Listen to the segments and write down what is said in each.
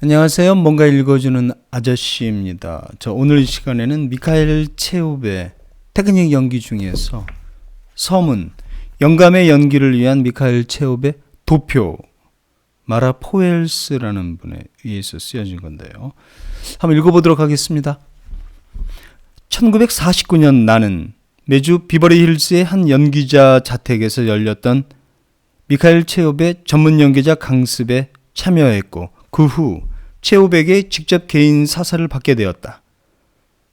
안녕하세요. 뭔가 읽어주는 아저씨입니다. 오늘 이 시간에는 미카엘 체홉의 테크닉 연기 중에서 서문, 영감의 연기를 위한 미카엘 체홉의 도표, 마라 포엘스라는 분에 의해서 쓰여진 건데요. 한번 읽어보도록 하겠습니다. 1949년 나는 매주 비버리 힐스의 한 연기자 자택에서 열렸던 미카엘 체홉의 전문 연기자 강습에 참여했고 그 후 체홉에게 직접 개인 사사를 받게 되었다.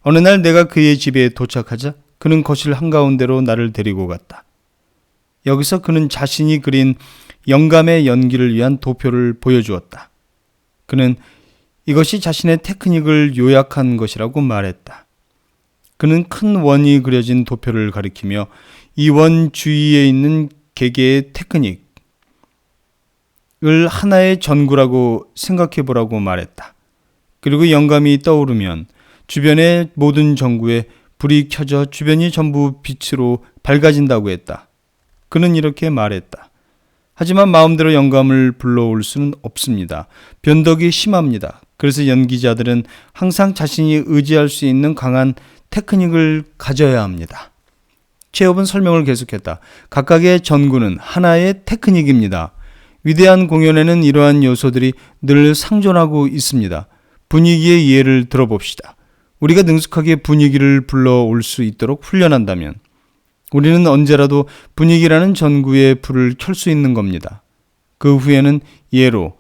어느 날 내가 그의 집에 도착하자 그는 거실 한가운데로 나를 데리고 갔다. 여기서 그는 자신이 그린 영감의 연기를 위한 도표를 보여주었다. 그는 이것이 자신의 테크닉을 요약한 것이라고 말했다. 그는 큰 원이 그려진 도표를 가리키며 이 원 주위에 있는 개개의 테크닉 을 하나의 전구라고 생각해보라고 말했다. 그리고 영감이 떠오르면 주변의 모든 전구에 불이 켜져 주변이 전부 빛으로 밝아진다고 했다. 그는 이렇게 말했다. 하지만 마음대로 영감을 불러올 수는 없습니다. 변덕이 심합니다. 그래서 연기자들은 항상 자신이 의지할 수 있는 강한 테크닉을 가져야 합니다. 체홉은 설명을 계속했다. 각각의 전구는 하나의 테크닉입니다. 위대한 공연에는 이러한 요소들이 늘 상존하고 있습니다. 분위기의 예를 들어봅시다. 우리가 능숙하게 분위기를 불러올 수 있도록 훈련한다면 우리는 언제라도 분위기라는 전구에 불을 켤 수 있는 겁니다. 그 후에는 예로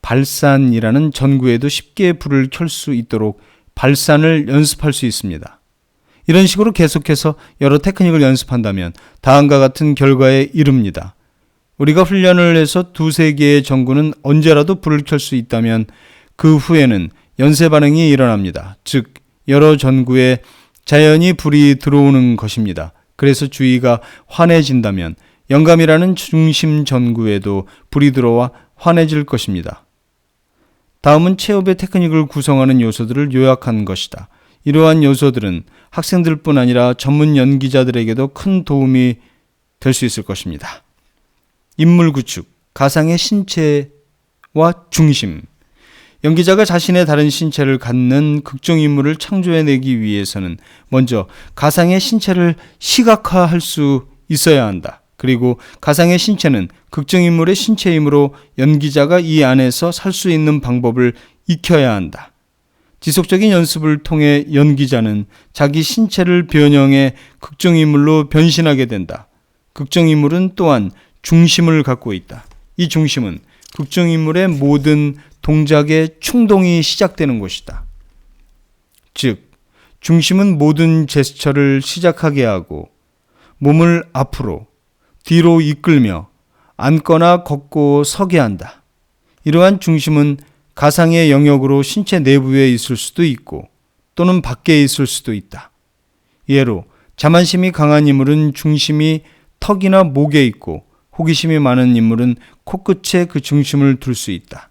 발산이라는 전구에도 쉽게 불을 켤 수 있도록 발산을 연습할 수 있습니다. 이런 식으로 계속해서 여러 테크닉을 연습한다면 다음과 같은 결과에 이릅니다. 우리가 훈련을 해서 두세 개의 전구는 언제라도 불을 켤 수 있다면 그 후에는 연쇄 반응이 일어납니다. 즉 여러 전구에 자연히 불이 들어오는 것입니다. 그래서 주위가 환해진다면 영감이라는 중심 전구에도 불이 들어와 환해질 것입니다. 다음은 체홉의 테크닉을 구성하는 요소들을 요약한 것이다. 이러한 요소들은 학생들뿐 아니라 전문 연기자들에게도 큰 도움이 될 수 있을 것입니다. 인물 구축, 가상의 신체와 중심. 연기자가 자신의 다른 신체를 갖는 극중 인물을 창조해내기 위해서는 먼저 가상의 신체를 시각화할 수 있어야 한다. 그리고 가상의 신체는 극중 인물의 신체이므로 연기자가 이 안에서 살 수 있는 방법을 익혀야 한다. 지속적인 연습을 통해 연기자는 자기 신체를 변형해 극중 인물로 변신하게 된다. 극중 인물은 또한 중심을 갖고 있다. 이 중심은 극중인물의 모든 동작의 충동이 시작되는 곳이다. 즉, 중심은 모든 제스처를 시작하게 하고 몸을 앞으로, 뒤로 이끌며 앉거나 걷고 서게 한다. 이러한 중심은 가상의 영역으로 신체 내부에 있을 수도 있고 또는 밖에 있을 수도 있다. 예로 자만심이 강한 인물은 중심이 턱이나 목에 있고 호기심이 많은 인물은 코끝에 그 중심을 둘 수 있다.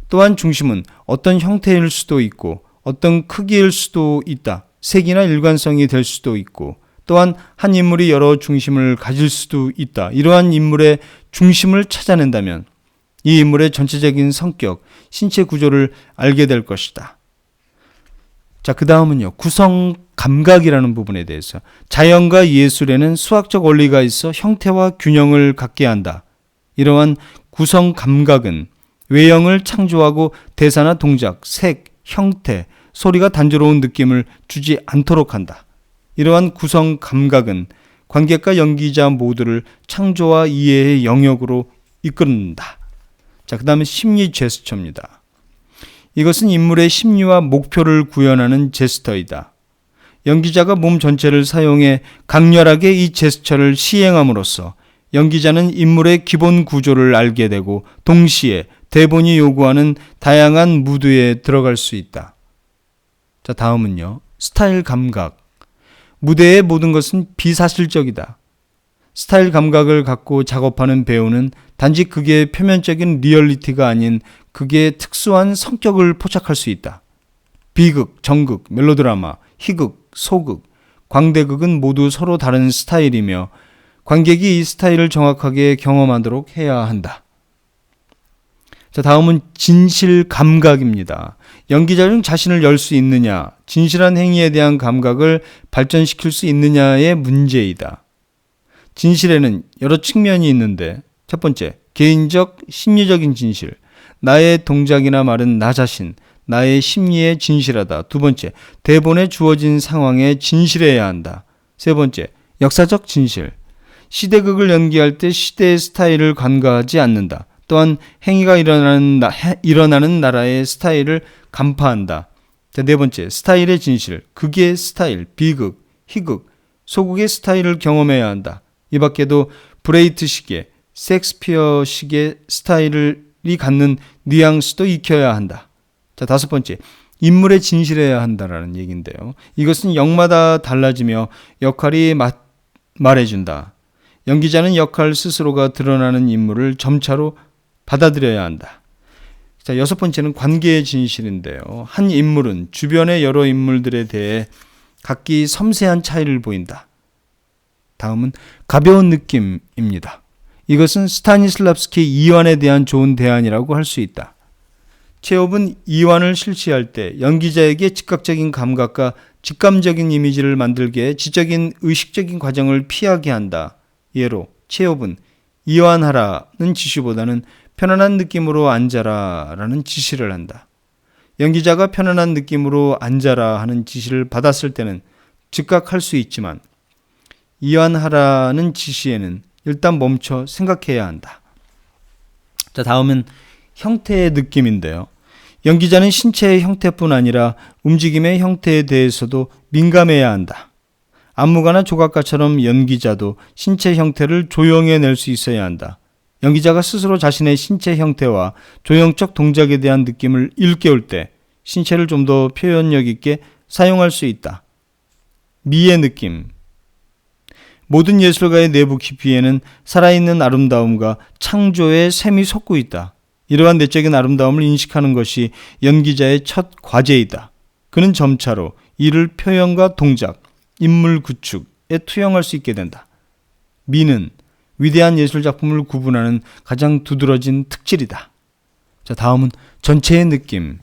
또한 중심은 어떤 형태일 수도 있고 어떤 크기일 수도 있다. 색이나 일관성이 될 수도 있고 또한 한 인물이 여러 중심을 가질 수도 있다. 이러한 인물의 중심을 찾아낸다면 이 인물의 전체적인 성격, 신체 구조를 알게 될 것이다. 자, 그 다음은요. 구성 감각이라는 부분에 대해서 자연과 예술에는 수학적 원리가 있어 형태와 균형을 갖게 한다. 이러한 구성 감각은 외형을 창조하고 대사나 동작, 색, 형태, 소리가 단조로운 느낌을 주지 않도록 한다. 이러한 구성 감각은 관객과 연기자 모두를 창조와 이해의 영역으로 이끈다. 자, 그 다음에 심리 제스처입니다. 이것은 인물의 심리와 목표를 구현하는 제스처이다. 연기자가 몸 전체를 사용해 강렬하게 이 제스처를 시행함으로써 연기자는 인물의 기본 구조를 알게 되고 동시에 대본이 요구하는 다양한 무드에 들어갈 수 있다. 자, 다음은요. 스타일 감각. 무대의 모든 것은 비사실적이다. 스타일 감각을 갖고 작업하는 배우는 단지 극의 표면적인 리얼리티가 아닌 극의 특수한 성격을 포착할 수 있다. 비극, 정극, 멜로드라마, 희극, 소극, 광대극은 모두 서로 다른 스타일이며 관객이 이 스타일을 정확하게 경험하도록 해야 한다. 자, 다음은 진실 감각입니다. 연기자 중 자신을 열 수 있느냐, 진실한 행위에 대한 감각을 발전시킬 수 있느냐의 문제이다. 진실에는 여러 측면이 있는데, 첫 번째, 개인적 심리적인 진실. 나의 동작이나 말은 나 자신, 나의 심리에 진실하다. 두 번째, 대본에 주어진 상황에 진실해야 한다. 세 번째, 역사적 진실. 시대극을 연기할 때 시대의 스타일을 간과하지 않는다. 또한 행위가 일어나는 나라의 스타일을 간파한다. 네 번째, 스타일의 진실. 극의 스타일, 비극, 희극, 소극의 스타일을 경험해야 한다. 이 밖에도 브레이트식의, 섹스피어식의 스타일이 갖는 뉘앙스도 익혀야 한다. 자, 다섯 번째, 인물에 진실해야 한다라는 얘기인데요. 이것은 역마다 달라지며 역할이 말해준다. 연기자는 역할 스스로가 드러나는 인물을 점차로 받아들여야 한다. 자, 여섯 번째는 관계의 진실인데요. 한 인물은 주변의 여러 인물들에 대해 각기 섬세한 차이를 보인다. 다음은 가벼운 느낌입니다. 이것은 스타니슬랍스키 이완에 대한 좋은 대안이라고 할 수 있다. 체홉은 이완을 실시할 때 연기자에게 즉각적인 감각과 직감적인 이미지를 만들게 지적인 의식적인 과정을 피하게 한다. 예로 체홉은 이완하라는 지시보다는 편안한 느낌으로 앉아라 라는 지시를 한다. 연기자가 편안한 느낌으로 앉아라 하는 지시를 받았을 때는 즉각 할 수 있지만 이완하라는 지시에는 일단 멈춰 생각해야 한다. 자, 다음은 형태의 느낌인데요. 연기자는 신체의 형태뿐 아니라 움직임의 형태에 대해서도 민감해야 한다. 안무가나 조각가처럼 연기자도 신체 형태를 조형해낼 수 있어야 한다. 연기자가 스스로 자신의 신체 형태와 조형적 동작에 대한 느낌을 일깨울 때 신체를 좀 더 표현력 있게 사용할 수 있다. 미의 느낌. 모든 예술가의 내부 깊이에는 살아있는 아름다움과 창조의 샘이 솟고 있다. 이러한 내적인 아름다움을 인식하는 것이 연기자의 첫 과제이다. 그는 점차로 이를 표현과 동작, 인물 구축에 투영할 수 있게 된다. 미는 위대한 예술작품을 구분하는 가장 두드러진 특질이다. 자, 다음은 전체의 느낌.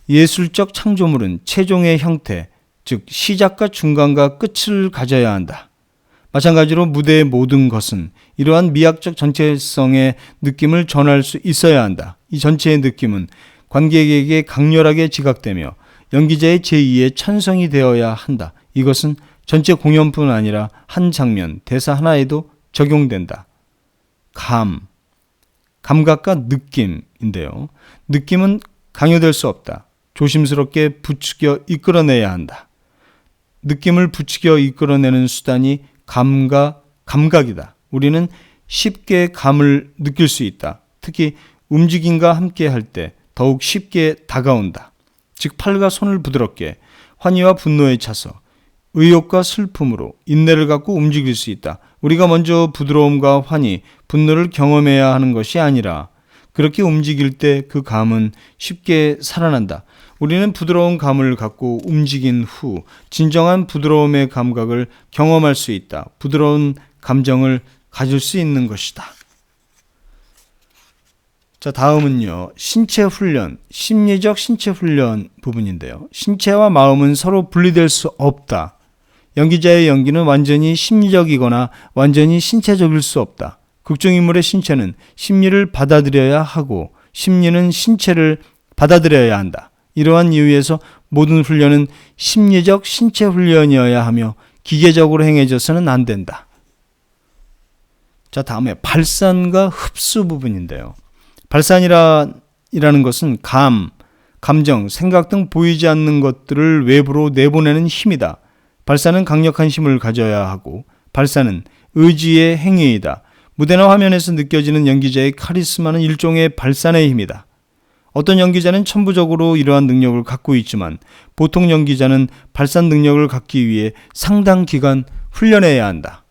예술적 창조물은 최종의 형태, 즉 시작과 중간과 끝을 가져야 한다. 마찬가지로 무대의 모든 것은 이러한 미학적 전체성의 느낌을 전할 수 있어야 한다. 이 전체의 느낌은 관객에게 강렬하게 지각되며 연기자의 제2의 천성이 되어야 한다. 이것은 전체 공연뿐 아니라 한 장면, 대사 하나에도 적용된다. 감각과 느낌인데요. 느낌은 강요될 수 없다. 조심스럽게 부추겨 이끌어내야 한다. 느낌을 부추겨 이끌어내는 수단이 감각이다. 우리는 쉽게 감을 느낄 수 있다. 특히 움직임과 함께 할 때 더욱 쉽게 다가온다. 즉 팔과 손을 부드럽게 환희와 분노에 차서 의욕과 슬픔으로 인내를 갖고 움직일 수 있다. 우리가 먼저 부드러움과 환희, 분노를 경험해야 하는 것이 아니라 그렇게 움직일 때 그 감은 쉽게 살아난다. 우리는 부드러운 감을 갖고 움직인 후 진정한 부드러움의 감각을 경험할 수 있다. 부드러운 감정을 가질 수 있는 것이다. 자, 다음은요. 신체 훈련, 심리적 신체 훈련 부분인데요. 신체와 마음은 서로 분리될 수 없다. 연기자의 연기는 완전히 심리적이거나 완전히 신체적일 수 없다. 극중인물의 신체는 심리를 받아들여야 하고 심리는 신체를 받아들여야 한다. 이러한 이유에서 모든 훈련은 심리적 신체 훈련이어야 하며 기계적으로 행해져서는 안 된다. 자, 다음에 발산과 흡수 부분인데요. 발산이라는 것은 감정, 생각 등 보이지 않는 것들을 외부로 내보내는 힘이다. 발산은 강력한 힘을 가져야 하고 발산은 의지의 행위이다. 무대나 화면에서 느껴지는 연기자의 카리스마는 일종의 발산의 힘이다. 어떤 연기자는 천부적으로 이러한 능력을 갖고 있지만 보통 연기자는 발산 능력을 갖기 위해 상당 기간 훈련해야 한다.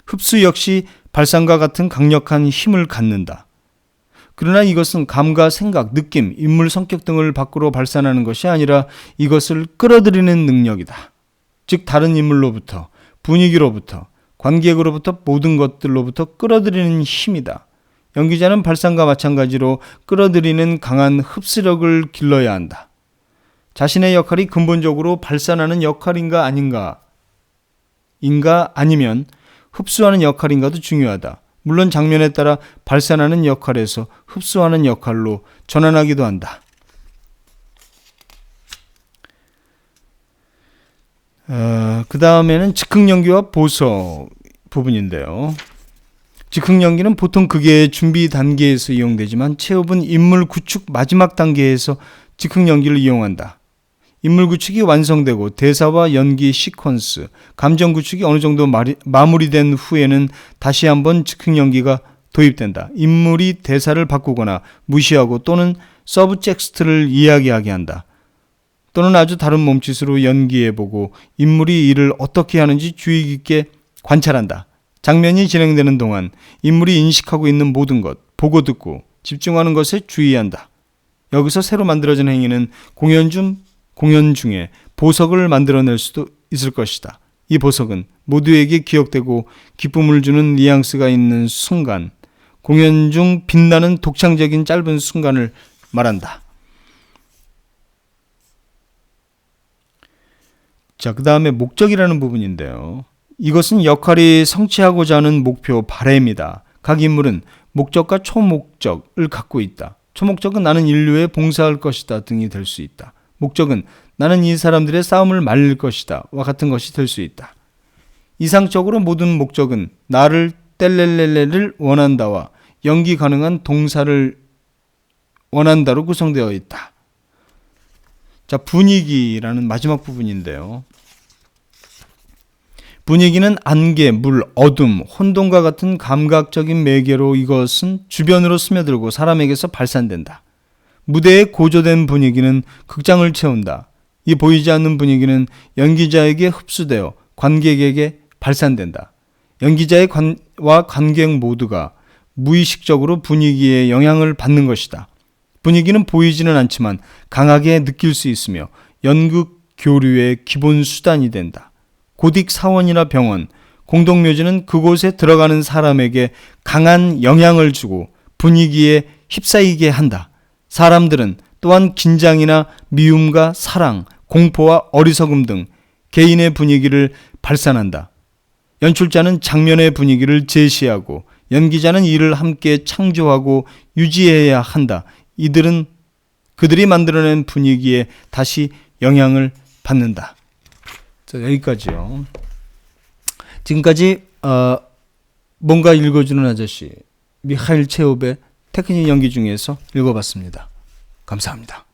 흡수 역시 발산과 같은 강력한 힘을 갖는다. 그러나 이것은 감과 생각, 느낌, 인물 성격 등을 밖으로 발산하는 것이 아니라 이것을 끌어들이는 능력이다. 즉 다른 인물로부터, 분위기로부터, 관객으로부터 모든 것들로부터 끌어들이는 힘이다. 연기자는 발산과 마찬가지로 끌어들이는 강한 흡수력을 길러야 한다. 자신의 역할이 근본적으로 발산하는 역할인가 아니면 흡수하는 역할인가도 중요하다. 물론 장면에 따라 발산하는 역할에서 흡수하는 역할로 전환하기도 한다. 그 다음에는 즉흥연기와 보석 부분인데요. 즉흥연기는 보통 극의 준비 단계에서 이용되지만 체업은 인물 구축 마지막 단계에서 즉흥연기를 이용한다. 인물 구축이 완성되고 대사와 연기 시퀀스, 감정 구축이 어느 정도 마무리된 후에는 다시 한번 즉흥연기가 도입된다. 인물이 대사를 바꾸거나 무시하고 또는 서브텍스트를 이야기하게 한다. 또는 아주 다른 몸짓으로 연기해보고 인물이 이를 어떻게 하는지 주의 깊게 관찰한다. 장면이 진행되는 동안 인물이 인식하고 있는 모든 것, 보고 듣고 집중하는 것에 주의한다. 여기서 새로 만들어진 행위는 공연 중에 보석을 만들어낼 수도 있을 것이다. 이 보석은 모두에게 기억되고 기쁨을 주는 뉘앙스가 있는 순간, 공연 중 빛나는 독창적인 짧은 순간을 말한다. 자, 그 다음에 목적이라는 부분인데요. 이것은 역할이 성취하고자 하는 목표, 바램이다. 각 인물은 목적과 초목적을 갖고 있다. 초목적은 나는 인류에 봉사할 것이다 등이 될 수 있다. 목적은 나는 이 사람들의 싸움을 말릴 것이다 와 같은 것이 될 수 있다. 이상적으로 모든 목적은 나를 뗄렐렐레를 원한다와 연기 가능한 동사를 원한다로 구성되어 있다. 자, 분위기라는 마지막 부분인데요. 분위기는 안개, 물, 어둠, 혼돈과 같은 감각적인 매개로 이것은 주변으로 스며들고 사람에게서 발산된다. 무대의 고조된 분위기는 극장을 채운다. 이 보이지 않는 분위기는 연기자에게 흡수되어 관객에게 발산된다. 연기자와 관객 모두가 무의식적으로 분위기에 영향을 받는 것이다. 분위기는 보이지는 않지만 강하게 느낄 수 있으며 연극 교류의 기본 수단이 된다. 고딕 사원이나 병원, 공동묘지는 그곳에 들어가는 사람에게 강한 영향을 주고 분위기에 휩싸이게 한다. 사람들은 또한 긴장이나 미움과 사랑, 공포와 어리석음 등 개인의 분위기를 발산한다. 연출자는 장면의 분위기를 제시하고 연기자는 이를 함께 창조하고 유지해야 한다. 그들이 만들어낸 분위기에 다시 영향을 받는다. 자, 여기까지요. 지금까지 뭔가 읽어주는 아저씨 미하일 체홉의 테크닉 연기 중에서 읽어봤습니다. 감사합니다.